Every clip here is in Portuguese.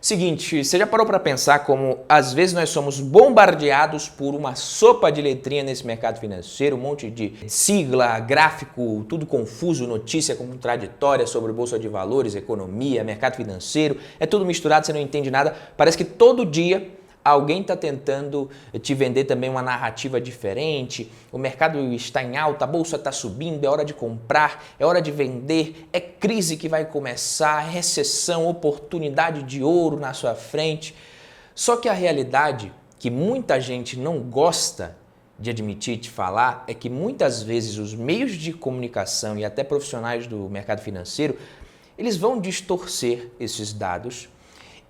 Seguinte, você já parou para pensar como às vezes nós somos bombardeados por uma sopa de letrinha nesse mercado financeiro, um monte de sigla, gráfico, tudo confuso, notícia contraditória sobre bolsa de valores, economia, mercado financeiro, é tudo misturado, você não entende nada. Parece que todo dia alguém está tentando te vender também uma narrativa diferente, o mercado está em alta, a bolsa está subindo, é hora de comprar, é hora de vender, é crise que vai começar, recessão, oportunidade de ouro na sua frente. Só que a realidade que muita gente não gosta de admitir, de falar, é que muitas vezes os meios de comunicação e até profissionais do mercado financeiro, eles vão distorcer esses dados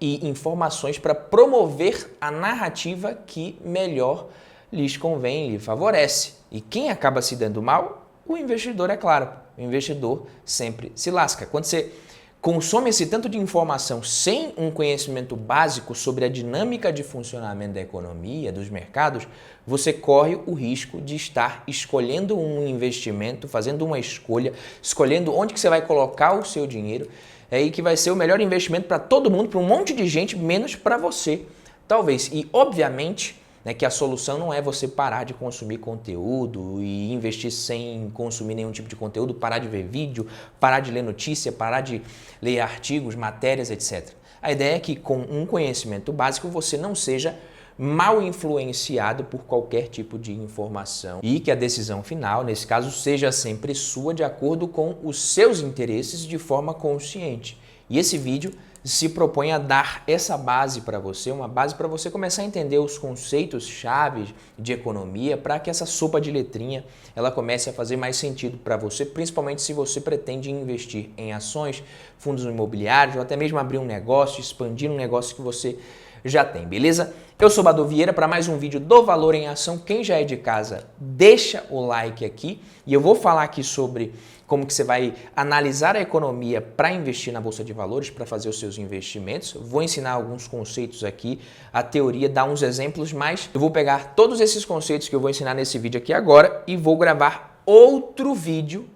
e informações para promover a narrativa que melhor lhes convém, lhe favorece. E quem acaba se dando mal? O investidor, é claro. O investidor sempre se lasca. Quando você consome esse tanto de informação sem um conhecimento básico sobre a dinâmica de funcionamento da economia, dos mercados, você corre o risco de estar escolhendo um investimento, fazendo uma escolha, escolhendo onde que você vai colocar o seu dinheiro, e que vai ser o melhor investimento para todo mundo, para um monte de gente, menos para você, talvez. E, obviamente, que a solução não é você parar de consumir conteúdo e investir sem consumir nenhum tipo de conteúdo, parar de ver vídeo, parar de ler notícia, parar de ler artigos, matérias, etc. A ideia é que com um conhecimento básico você não seja mal influenciado por qualquer tipo de informação e que a decisão final, nesse caso, seja sempre sua de acordo com os seus interesses de forma consciente. E esse vídeo se propõe a dar essa base para você, uma base para você começar a entender os conceitos chaves de economia para que essa sopa de letrinha ela comece a fazer mais sentido para você, principalmente se você pretende investir em ações, fundos imobiliários ou até mesmo abrir um negócio, expandir um negócio que você já tem, beleza? Eu sou Badu Vieira para mais um vídeo do Valor em Ação. Quem já é de casa, deixa o like aqui e eu vou falar aqui sobre como que você vai analisar a economia para investir na Bolsa de Valores, para fazer os seus investimentos. Vou ensinar alguns conceitos aqui, a teoria, dar uns exemplos, mas eu vou pegar todos esses conceitos que eu vou ensinar nesse vídeo aqui agora e vou gravar outro vídeo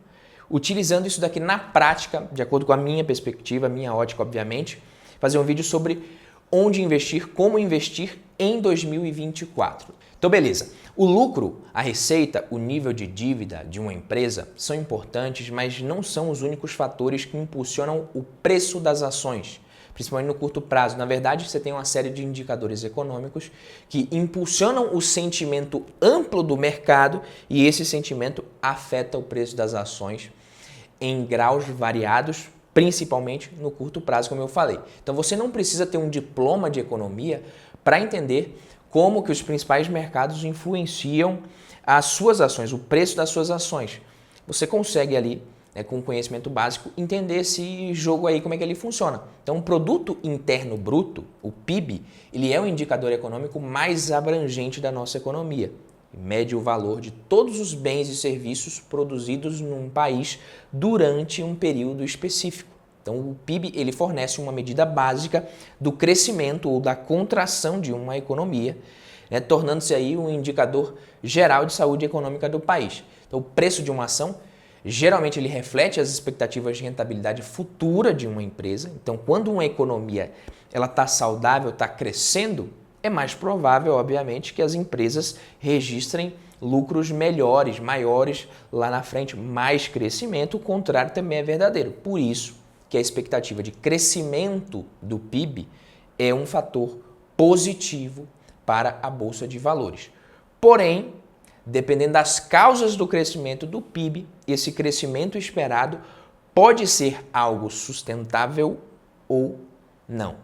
utilizando isso daqui na prática, de acordo com a minha perspectiva, a minha ótica, obviamente, fazer um vídeo sobre onde investir, como investir em 2024. Então, beleza. O lucro, a receita, o nível de dívida de uma empresa são importantes, mas não são os únicos fatores que impulsionam o preço das ações, principalmente no curto prazo. Na verdade, você tem uma série de indicadores econômicos que impulsionam o sentimento amplo do mercado e esse sentimento afeta o preço das ações em graus variados, principalmente no curto prazo, como eu falei. Então você não precisa ter um diploma de economia para entender como que os principais mercados influenciam as suas ações, o preço das suas ações. Você consegue ali, com conhecimento básico, entender esse jogo aí, como é que ele funciona. Então o Produto Interno Bruto, o PIB, ele é o indicador econômico mais abrangente da nossa economia. Mede o valor de todos os bens e serviços produzidos num país durante um período específico. Então, o PIB ele fornece uma medida básica do crescimento ou da contração de uma economia, tornando-se aí um indicador geral de saúde econômica do país. Então, o preço de uma ação, geralmente, ele reflete as expectativas de rentabilidade futura de uma empresa. Então, quando uma economia ela está saudável, está crescendo, é mais provável, obviamente, que as empresas registrem lucros melhores, maiores lá na frente, mais crescimento, o contrário também é verdadeiro. Por isso que a expectativa de crescimento do PIB é um fator positivo para a Bolsa de Valores. Porém, dependendo das causas do crescimento do PIB, esse crescimento esperado pode ser algo sustentável ou não.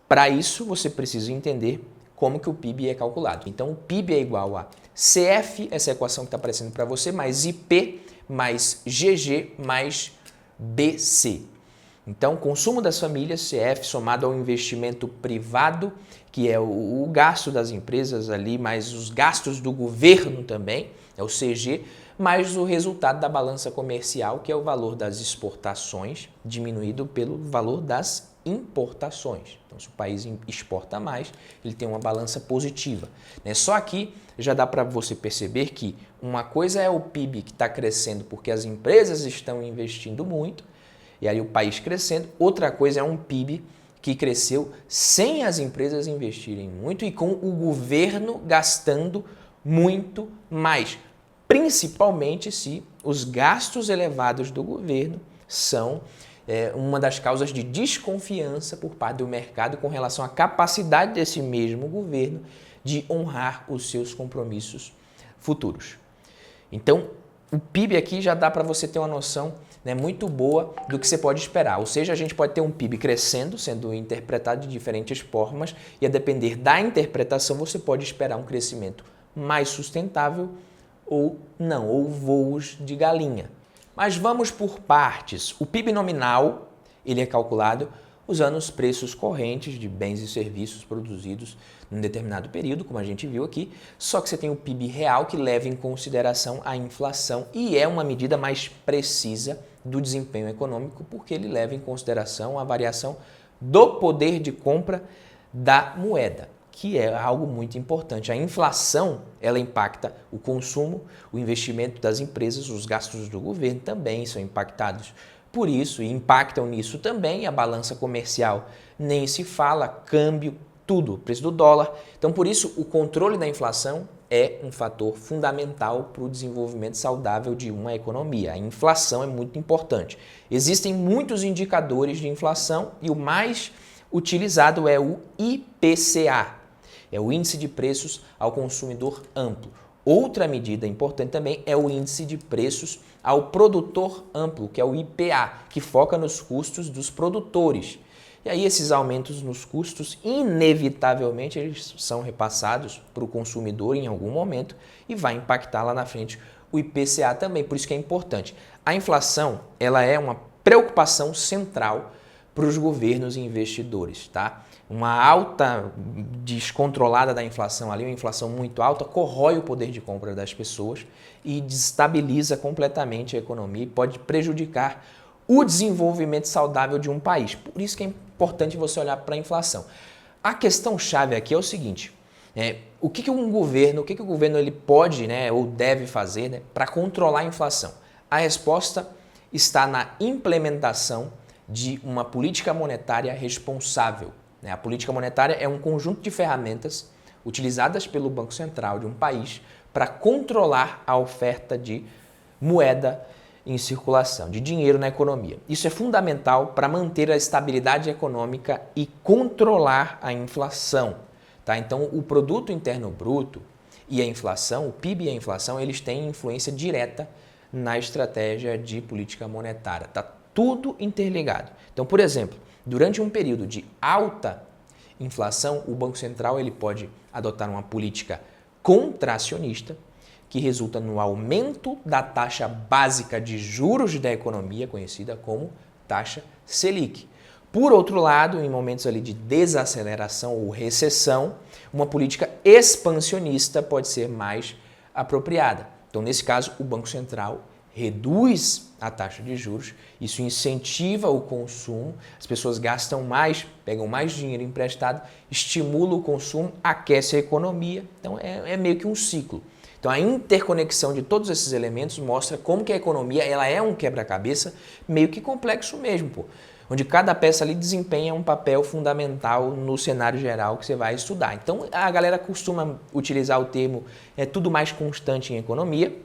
Para isso, você precisa entender como que o PIB é calculado. Então, o PIB é igual a CF, essa equação que está aparecendo para você, mais IP, mais GG, mais BC. Então, consumo das famílias, CF, somado ao investimento privado, que é o gasto das empresas ali, mais os gastos do governo também, é o CG, mais o resultado da balança comercial, que é o valor das exportações, diminuído pelo valor das importações. Então, se o país exporta mais, ele tem uma balança positiva. Só aqui já dá para você perceber que uma coisa é o PIB que está crescendo porque as empresas estão investindo muito, e aí o país crescendo. Outra coisa é um PIB que cresceu sem as empresas investirem muito e com o governo gastando muito mais, principalmente se os gastos elevados do governo são uma das causas de desconfiança por parte do mercado com relação à capacidade desse mesmo governo de honrar os seus compromissos futuros. Então, o PIB aqui já dá para você ter uma noção, né, muito boa do que você pode esperar. Ou seja, a gente pode ter um PIB crescendo, sendo interpretado de diferentes formas, e a depender da interpretação você pode esperar um crescimento mais sustentável ou não, ou voos de galinha. Mas vamos por partes. O PIB nominal, ele é calculado usando os preços correntes de bens e serviços produzidos num determinado período, como a gente viu aqui, só que você tem o PIB real que leva em consideração a inflação e é uma medida mais precisa do desempenho econômico porque ele leva em consideração a variação do poder de compra da moeda, que é algo muito importante. A inflação, ela impacta o consumo, o investimento das empresas, os gastos do governo também são impactados por isso e impactam nisso também a balança comercial, nem se fala, câmbio, tudo, o preço do dólar. Então, por isso, o controle da inflação é um fator fundamental para o desenvolvimento saudável de uma economia. A inflação é muito importante. Existem muitos indicadores de inflação e o mais utilizado é o IPCA, é o Índice de Preços ao Consumidor Amplo. Outra medida importante também é o Índice de Preços ao Produtor Amplo, que é o IPA, que foca nos custos dos produtores. E aí esses aumentos nos custos, inevitavelmente, eles são repassados para o consumidor em algum momento e vai impactar lá na frente o IPCA também, por isso que é importante. A inflação, ela é uma preocupação central para os governos e investidores, tá? Uma alta descontrolada da inflação ali, uma inflação muito alta, corrói o poder de compra das pessoas e desestabiliza completamente a economia e pode prejudicar o desenvolvimento saudável de um país. Por isso que é importante você olhar para a inflação. A questão chave aqui é o seguinte, o que o governo ele pode, né, ou deve fazer, né, para controlar a inflação? A resposta está na implementação de uma política monetária responsável. A política monetária é um conjunto de ferramentas utilizadas pelo Banco Central de um país para controlar a oferta de moeda em circulação, de dinheiro na economia. Isso é fundamental para manter a estabilidade econômica e controlar a inflação. Tá? Então, o Produto Interno Bruto e a inflação, o PIB e a inflação, eles têm influência direta na estratégia de política monetária. Está tudo interligado. Então, por exemplo, durante um período de alta inflação, o Banco Central ele pode adotar uma política contracionista, que resulta no aumento da taxa básica de juros da economia, conhecida como taxa Selic. Por outro lado, em momentos ali de desaceleração ou recessão, uma política expansionista pode ser mais apropriada. Então, nesse caso, o Banco Central reduz a taxa de juros, isso incentiva o consumo, as pessoas gastam mais, pegam mais dinheiro emprestado, estimula o consumo, aquece a economia, então é meio que um ciclo. Então a interconexão de todos esses elementos mostra como que a economia ela é um quebra-cabeça meio que complexo mesmo, onde cada peça ali desempenha um papel fundamental no cenário geral que você vai estudar. Então a galera costuma utilizar o termo tudo mais constante em economia,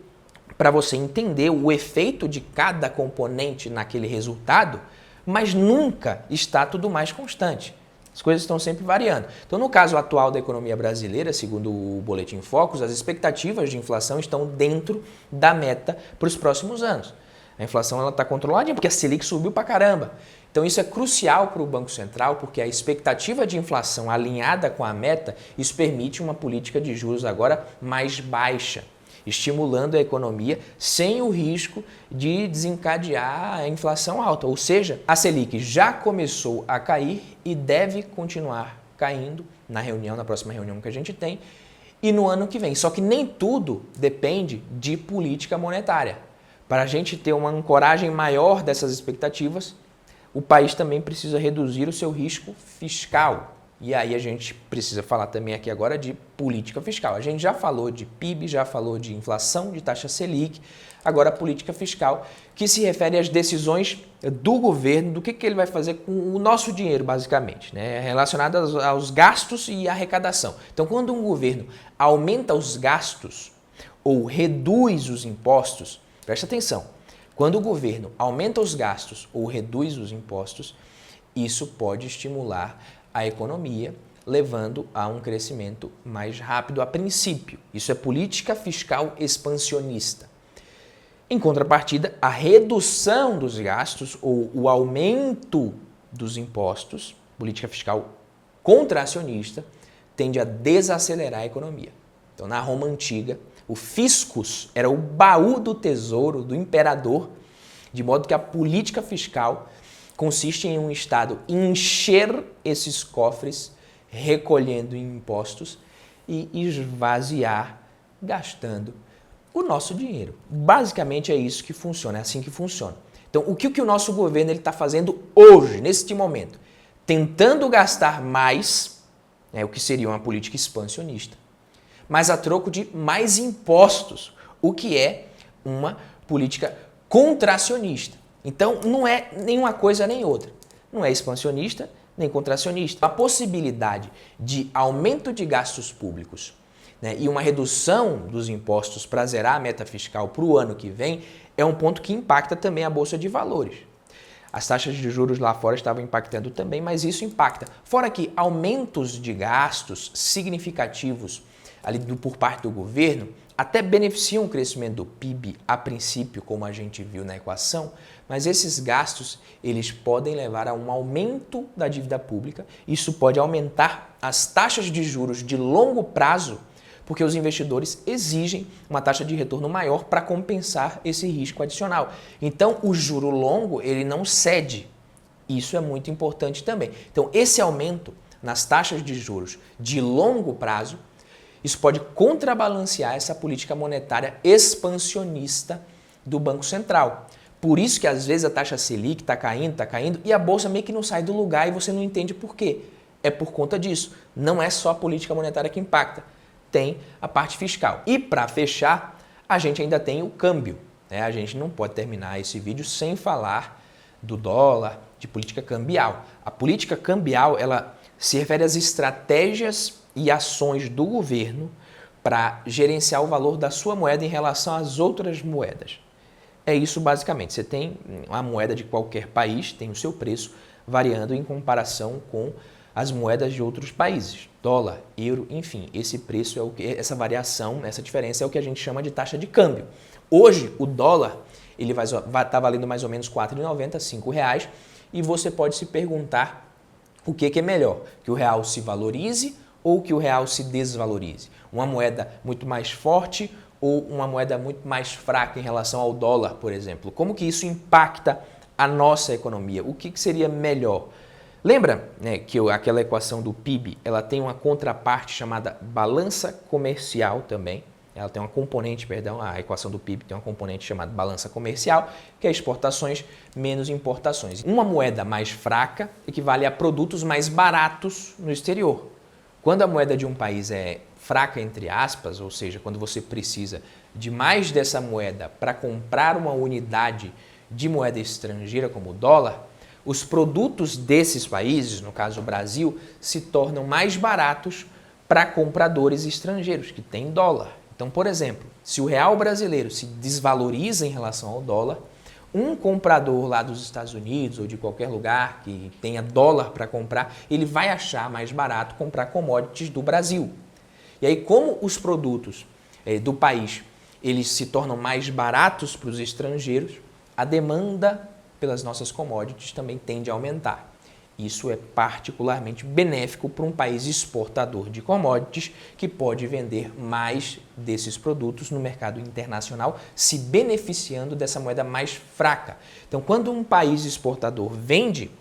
para você entender o efeito de cada componente naquele resultado, mas nunca está tudo mais constante. As coisas estão sempre variando. Então, no caso atual da economia brasileira, segundo o Boletim Focus, as expectativas de inflação estão dentro da meta para os próximos anos. A inflação está controladinha porque a Selic subiu para caramba. Então, isso é crucial para o Banco Central, porque a expectativa de inflação alinhada com a meta, isso permite uma política de juros agora mais baixa, estimulando a economia sem o risco de desencadear a inflação alta. Ou seja, a Selic já começou a cair e deve continuar caindo na próxima reunião que a gente tem e no ano que vem. Só que nem tudo depende de política monetária. Para a gente ter uma ancoragem maior dessas expectativas, o país também precisa reduzir o seu risco fiscal. E aí a gente precisa falar também aqui agora de política fiscal. A gente já falou de PIB, já falou de inflação, de taxa Selic, agora a política fiscal, que se refere às decisões do governo, do que ele vai fazer com o nosso dinheiro, basicamente, né? Relacionado aos gastos e arrecadação. Então, quando um governo aumenta os gastos ou reduz os impostos, presta atenção, quando o governo aumenta os gastos ou reduz os impostos, isso pode estimular a economia, levando a um crescimento mais rápido a princípio. Isso é política fiscal expansionista. Em contrapartida, a redução dos gastos ou o aumento dos impostos, política fiscal contracionista, tende a desacelerar a economia. Então, na Roma antiga, o fiscus era o baú do tesouro do imperador, de modo que a política fiscal consiste em um Estado encher esses cofres recolhendo impostos e esvaziar gastando o nosso dinheiro. Basicamente é isso que funciona, é assim que funciona. Então, o que o nosso governo está fazendo hoje, neste momento? Tentando gastar mais, o que seria uma política expansionista, mas a troco de mais impostos, o que é uma política contracionista. Então, não é nenhuma coisa nem outra. Não é expansionista nem contracionista. A possibilidade de aumento de gastos públicos, né, e uma redução dos impostos para zerar a meta fiscal para o ano que vem é um ponto que impacta também a Bolsa de Valores. As taxas de juros lá fora estavam impactando também, mas isso impacta. Fora que aumentos de gastos significativos ali por parte do governo até beneficiam o crescimento do PIB a princípio, como a gente viu na equação, mas esses gastos eles podem levar a um aumento da dívida pública. Isso pode aumentar as taxas de juros de longo prazo, porque os investidores exigem uma taxa de retorno maior para compensar esse risco adicional. Então, o juro longo ele não cede. Isso é muito importante também. Então, esse aumento nas taxas de juros de longo prazo, isso pode contrabalancear essa política monetária expansionista do Banco Central. Por isso que às vezes a taxa Selic está caindo e a bolsa meio que não sai do lugar e você não entende por quê. É por conta disso. Não é só a política monetária que impacta, tem a parte fiscal. E para fechar, a gente ainda tem o câmbio, né? A gente não pode terminar esse vídeo sem falar do dólar, de política cambial. A política cambial, ela se refere às estratégias e ações do governo para gerenciar o valor da sua moeda em relação às outras moedas. É isso basicamente. Você tem a moeda de qualquer país, tem o seu preço variando em comparação com as moedas de outros países. Dólar, euro, enfim, esse preço é o que, essa variação, essa diferença é o que a gente chama de taxa de câmbio. Hoje, o dólar ele vai estar valendo mais ou menos R$ 4,90, R$ 5, e você pode se perguntar o que é melhor, que o real se valorize ou que o real se desvalorize. Uma moeda muito mais forte ou uma moeda muito mais fraca em relação ao dólar, por exemplo. Como que isso impacta a nossa economia? O que seria melhor? Lembra, né, que aquela equação do PIB, ela tem uma contraparte chamada balança comercial também. Ela tem uma componente, a equação do PIB tem uma componente chamada balança comercial, que é exportações menos importações. Uma moeda mais fraca equivale a produtos mais baratos no exterior. Quando a moeda de um país é fraca, entre aspas, ou seja, quando você precisa de mais dessa moeda para comprar uma unidade de moeda estrangeira como o dólar, os produtos desses países, no caso o Brasil, se tornam mais baratos para compradores estrangeiros que têm dólar. Então, por exemplo, se o real brasileiro se desvaloriza em relação ao dólar, um comprador lá dos Estados Unidos ou de qualquer lugar que tenha dólar para comprar, ele vai achar mais barato comprar commodities do Brasil. E aí, como os produtos do país eles se tornam mais baratos para os estrangeiros, a demanda pelas nossas commodities também tende a aumentar. Isso é particularmente benéfico para um país exportador de commodities que pode vender mais desses produtos no mercado internacional, se beneficiando dessa moeda mais fraca. Então, quando um país exportador vende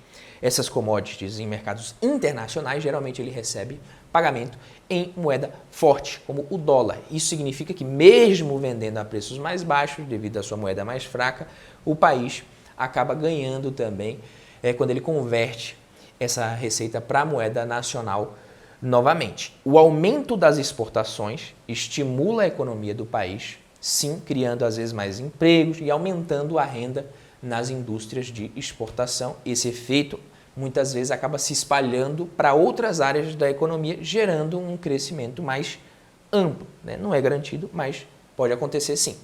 essas commodities em mercados internacionais, geralmente ele recebe pagamento em moeda forte, como o dólar. Isso significa que mesmo vendendo a preços mais baixos, devido à sua moeda mais fraca, o país acaba ganhando também quando ele converte essa receita para a moeda nacional novamente. O aumento das exportações estimula a economia do país, sim, criando às vezes mais empregos e aumentando a renda nas indústrias de exportação. Esse efeito muitas vezes acaba se espalhando para outras áreas da economia, gerando um crescimento mais amplo, né? Não é garantido, mas pode acontecer sim.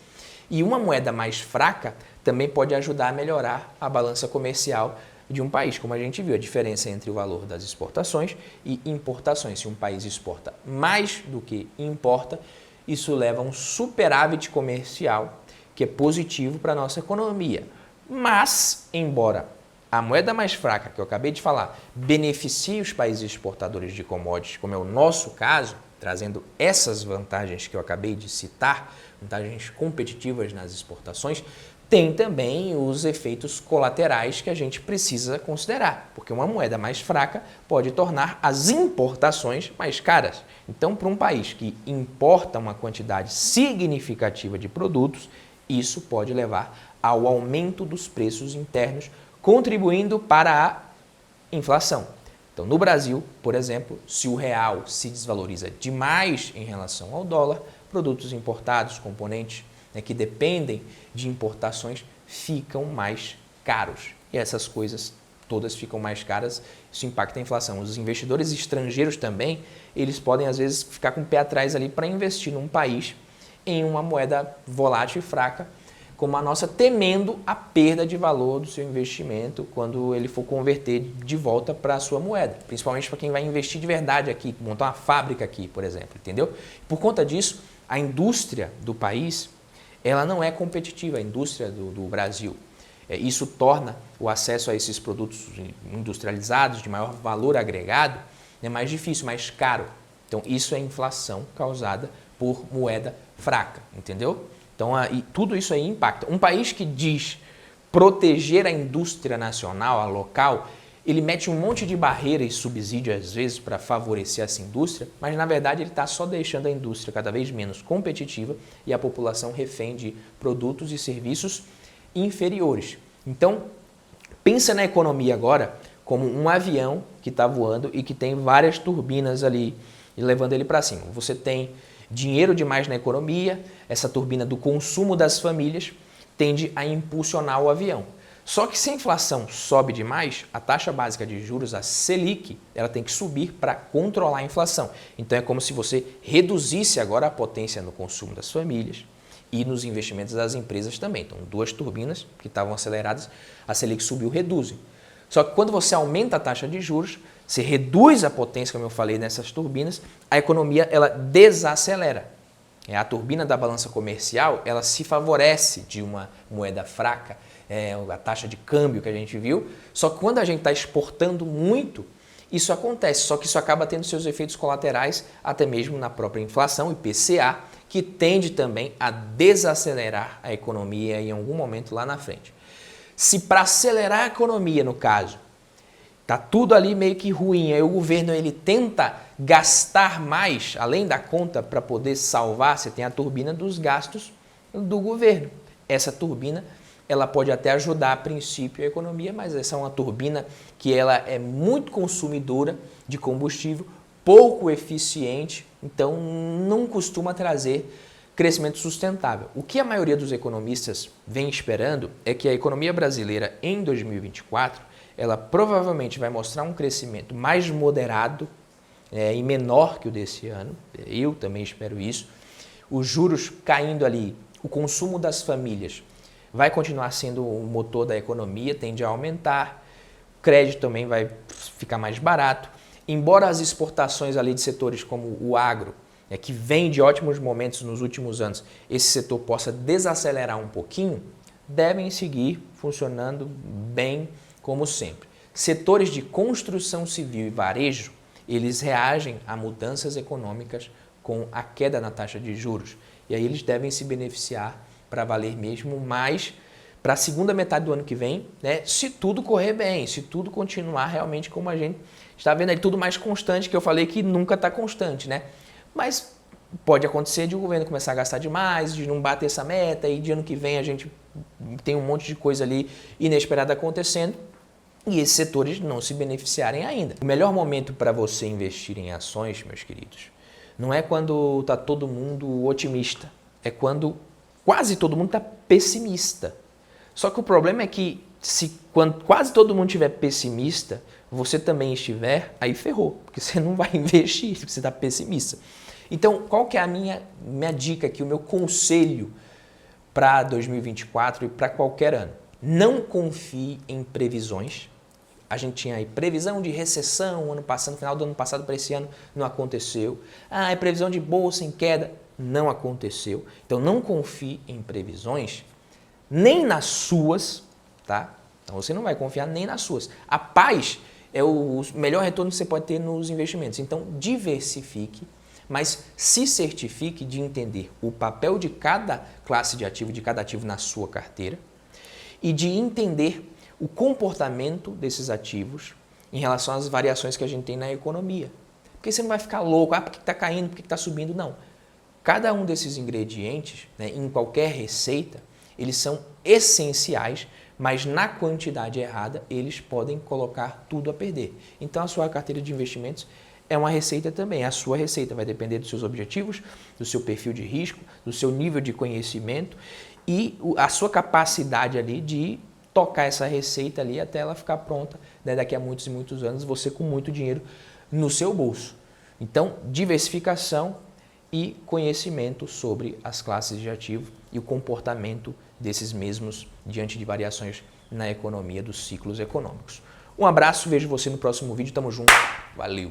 E uma moeda mais fraca também pode ajudar a melhorar a balança comercial de um país, como a gente viu, a diferença entre o valor das exportações e importações. Se um país exporta mais do que importa, isso leva a um superávit comercial, que é positivo para a nossa economia. Mas, embora a moeda mais fraca, que eu acabei de falar, beneficie os países exportadores de commodities, como é o nosso caso, trazendo essas vantagens que eu acabei de citar, vantagens competitivas nas exportações, tem também os efeitos colaterais que a gente precisa considerar, porque uma moeda mais fraca pode tornar as importações mais caras. Então, para um país que importa uma quantidade significativa de produtos, isso pode levar ao aumento dos preços internos, contribuindo para a inflação. Então, no Brasil, por exemplo, se o real se desvaloriza demais em relação ao dólar, produtos importados, componentes, né, que dependem de importações, ficam mais caros. E essas coisas todas ficam mais caras, isso impacta a inflação. Os investidores estrangeiros também, eles podem às vezes ficar com o pé atrás ali para investir num país em uma moeda volátil e fraca, como a nossa, temendo a perda de valor do seu investimento quando ele for converter de volta para a sua moeda. Principalmente para quem vai investir de verdade aqui, montar uma fábrica aqui, por exemplo, entendeu? Por conta disso, a indústria do país, ela não é competitiva, a indústria do Brasil. Isso torna o acesso a esses produtos industrializados de maior valor agregado, né, mais difícil, mais caro. Então, isso é inflação causada por moeda fraca, entendeu? Então, tudo isso aí impacta. Um país que diz proteger a indústria nacional, a local, ele mete um monte de barreira e subsídio, às vezes, para favorecer essa indústria, mas, na verdade, ele está só deixando a indústria cada vez menos competitiva e a população refém de produtos e serviços inferiores. Então, pensa na economia agora como um avião que está voando e que tem várias turbinas ali e levando ele para cima. Você tem dinheiro demais na economia, essa turbina do consumo das famílias tende a impulsionar o avião. Só que se a inflação sobe demais, a taxa básica de juros, a Selic, ela tem que subir para controlar a inflação. Então é como se você reduzisse agora a potência no consumo das famílias e nos investimentos das empresas também. Então, duas turbinas que estavam aceleradas, a Selic subiu, reduzem. Só que quando você aumenta a taxa de juros, você reduz a potência, como eu falei, nessas turbinas, a economia ela desacelera. A turbina da balança comercial, ela se favorece de uma moeda fraca, a taxa de câmbio que a gente viu, só que quando a gente está exportando muito, isso acontece, só que isso acaba tendo seus efeitos colaterais até mesmo na própria inflação, IPCA, que tende também a desacelerar a economia em algum momento lá na frente. Se para acelerar a economia, no caso, tá tudo ali meio que ruim, aí o governo ele tenta gastar mais, além da conta, para poder salvar, você tem a turbina dos gastos do governo. Essa turbina, ela pode até ajudar a princípio a economia, mas essa é uma turbina que ela é muito consumidora de combustível, pouco eficiente, então não costuma trazer crescimento sustentável. O que a maioria dos economistas vem esperando é que a economia brasileira em 2024 ela provavelmente vai mostrar um crescimento mais moderado e menor que o desse ano. Eu também espero isso. Os juros caindo ali, o consumo das famílias vai continuar sendo o motor da economia, tende a aumentar. O crédito também vai ficar mais barato. Embora as exportações ali de setores como o agro, que vem de ótimos momentos nos últimos anos, esse setor possa desacelerar um pouquinho, devem seguir funcionando bem como sempre. Setores de construção civil e varejo, eles reagem a mudanças econômicas com a queda na taxa de juros. E aí eles devem se beneficiar para valer mesmo mais para a segunda metade do ano que vem, né? Se tudo correr bem, se tudo continuar realmente como a gente está vendo aí, tudo mais constante, que eu falei que nunca está constante, né? Mas pode acontecer de o governo começar a gastar demais, de não bater essa meta e de ano que vem a gente tem um monte de coisa ali inesperada acontecendo. e esses setores não se beneficiarem ainda. O melhor momento para você investir em ações, meus queridos, não é quando está todo mundo otimista, é quando quase todo mundo está pessimista. Só que o problema é que quando quase todo mundo estiver pessimista, você também estiver, aí ferrou, porque você não vai investir, porque você está pessimista. Então, qual que é a minha dica aqui, o meu conselho para 2024 e para qualquer ano? Não confie em previsões. A gente tinha aí previsão de recessão ano passado, no final do ano passado para esse ano, não aconteceu. É previsão de bolsa em queda, não aconteceu. Então não confie em previsões, nem nas suas, tá? Então você não vai confiar nem nas suas. A paz é o melhor retorno que você pode ter nos investimentos. Então diversifique, mas se certifique de entender o papel de cada classe de ativo, de cada ativo na sua carteira e de entender o comportamento desses ativos em relação às variações que a gente tem na economia. Porque você não vai ficar louco, por que está caindo, por que está subindo? Não. Cada um desses ingredientes, né, em qualquer receita, eles são essenciais, mas na quantidade errada, eles podem colocar tudo a perder. Então, a sua carteira de investimentos é uma receita também. A sua receita vai depender dos seus objetivos, do seu perfil de risco, do seu nível de conhecimento e a sua capacidade ali de tocar essa receita ali até ela ficar pronta, né, daqui a muitos e muitos anos, você com muito dinheiro no seu bolso. Então, diversificação e conhecimento sobre as classes de ativo e o comportamento desses mesmos diante de variações na economia dos ciclos econômicos. Um abraço, vejo você no próximo vídeo, tamo junto, valeu!